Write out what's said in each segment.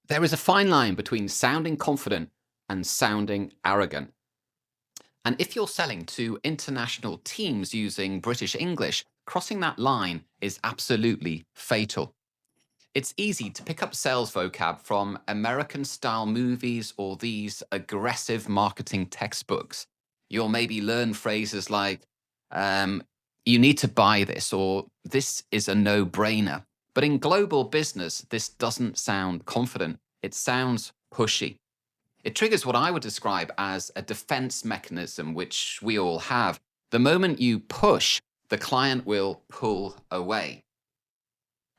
There is a fine line between sounding confident and sounding arrogant. And if you're selling to international teams using British English, crossing that line is absolutely fatal. It's easy to pick up sales vocab from American style movies or these aggressive marketing textbooks. You'll maybe learn phrases like, um, you need to buy this, or this is a no brainer. But in global business, this doesn't sound confident. It sounds pushy. It triggers what I would describe as a defense mechanism, which we all have. The moment you push, the client will pull away.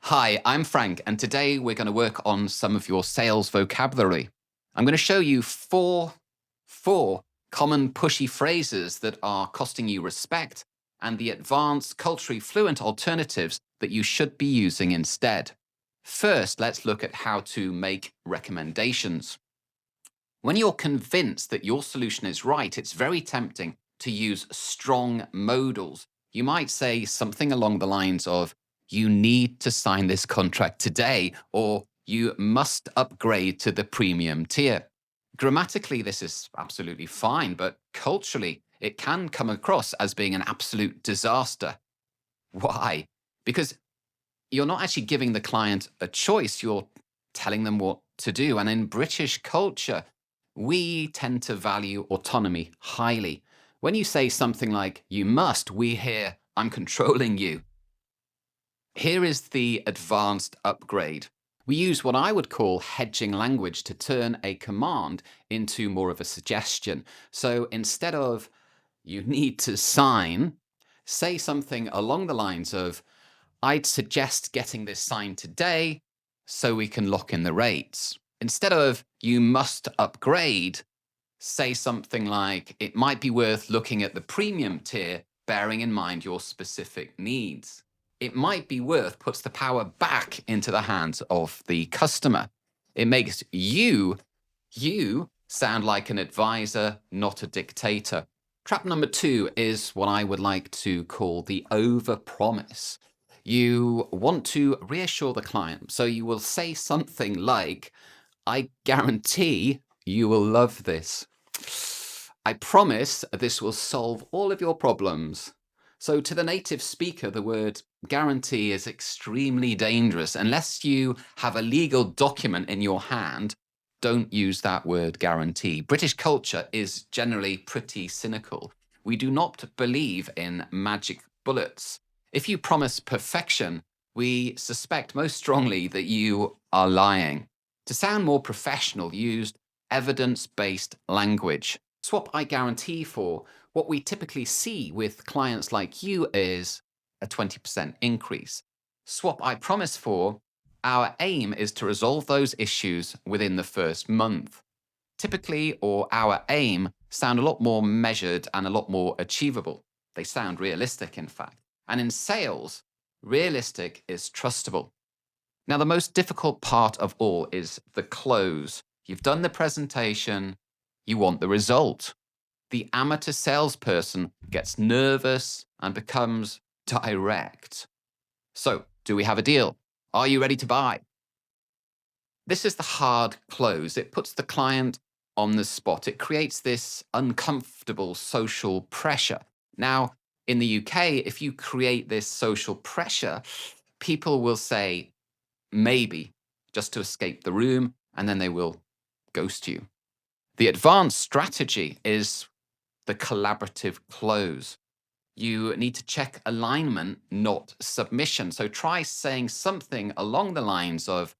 Hi, I'm Frank, and today we're going to work on some of your sales vocabulary. I'm going to show you four common pushy phrases that are costing you respect and the advanced, culturally fluent alternatives that you should be using instead. First, let's look at how to make recommendations. When you're convinced that your solution is right, it's very tempting to use strong modals. You might say something along the lines of, you need to sign this contract today, or you must upgrade to the premium tier. Grammatically, this is absolutely fine, but culturally, it can come across as being an absolute disaster. Why? Because you're not actually giving the client a choice, you're telling them what to do. And in British culture, we tend to value autonomy highly. When you say something like, you must, we hear, I'm controlling you. Here is the advanced upgrade. We use what I would call hedging language to turn a command into more of a suggestion. So instead of, you need to sign, say something along the lines of, I'd suggest getting this signed today so we can lock in the rates. Instead of, you must upgrade, say something like, it might be worth looking at the premium tier, bearing in mind your specific needs. It might be worth puts the power back into the hands of the customer. It makes you sound like an advisor, not a dictator. Trap number 2 is what I would like to call the overpromise. You want to reassure the client, so you will say something like, I guarantee you will love this. I promise this will solve all of your problems. So to the native speaker, the word guarantee is extremely dangerous. Unless you have a legal document in your hand, don't use that word guarantee. British culture is generally pretty cynical. We do not believe in magic bullets. If you promise perfection, we suspect most strongly that you are lying. To sound more professional, use evidence-based language. Swap I guarantee for what we typically see with clients like you is a 20% increase. Swap I promise for, our aim is to resolve those issues within the first month. Typically, or our aim, sound a lot more measured and a lot more achievable. They sound realistic, in fact. And in sales, realistic is trustable. Now, the most difficult part of all is the close. You've done the presentation, you want the result. The amateur salesperson gets nervous and becomes direct. So, do we have a deal? Are you ready to buy? This is the hard close. It puts the client on the spot. It creates this uncomfortable social pressure. Now, in the UK, if you create this social pressure, people will say, maybe, just to escape the room, and then they will ghost you. The advanced strategy is the collaborative close. You need to check alignment, not submission. So try saying something along the lines of,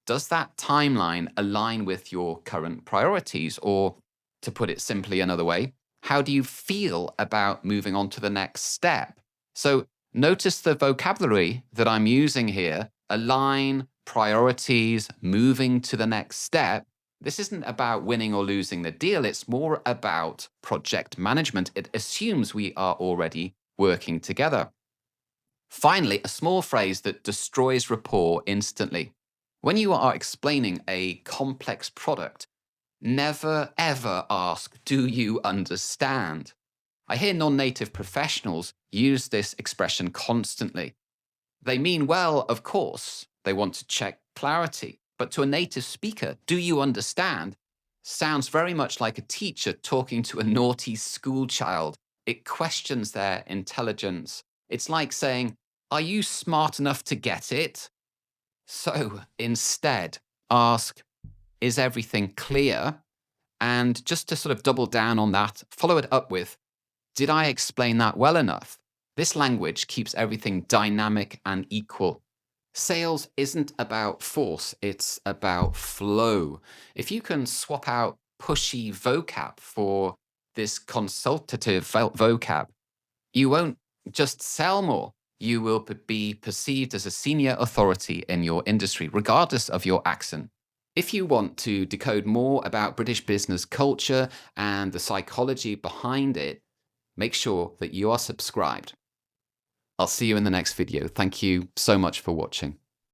does that timeline align with your current priorities? Or to put it simply another way, how do you feel about moving on to the next step? So notice the vocabulary that I'm using here: align, priorities, moving to the next step. This isn't about winning or losing the deal. It's more about project management. It assumes we are already working together. Finally, a small phrase that destroys rapport instantly. When you are explaining a complex product, never ever ask, do you understand? I hear non-native professionals use this expression constantly. They mean well, of course. They want to check clarity, But to a native speaker, do you understand? Sounds very much like a teacher talking to a naughty school child. It questions their intelligence. It's like saying, are you smart enough to get it? So instead, ask, is everything clear? And just to sort of double down on that, follow it up with, did I explain that well enough? This language keeps everything dynamic and equal. Sales isn't about force, it's about flow. If you can swap out pushy vocab for this consultative vocab, you won't just sell more. You will be perceived as a senior authority in your industry, regardless of your accent. If you want to decode more about British business culture and the psychology behind it, make sure that you are subscribed. I'll see you in the next video. Thank you so much for watching.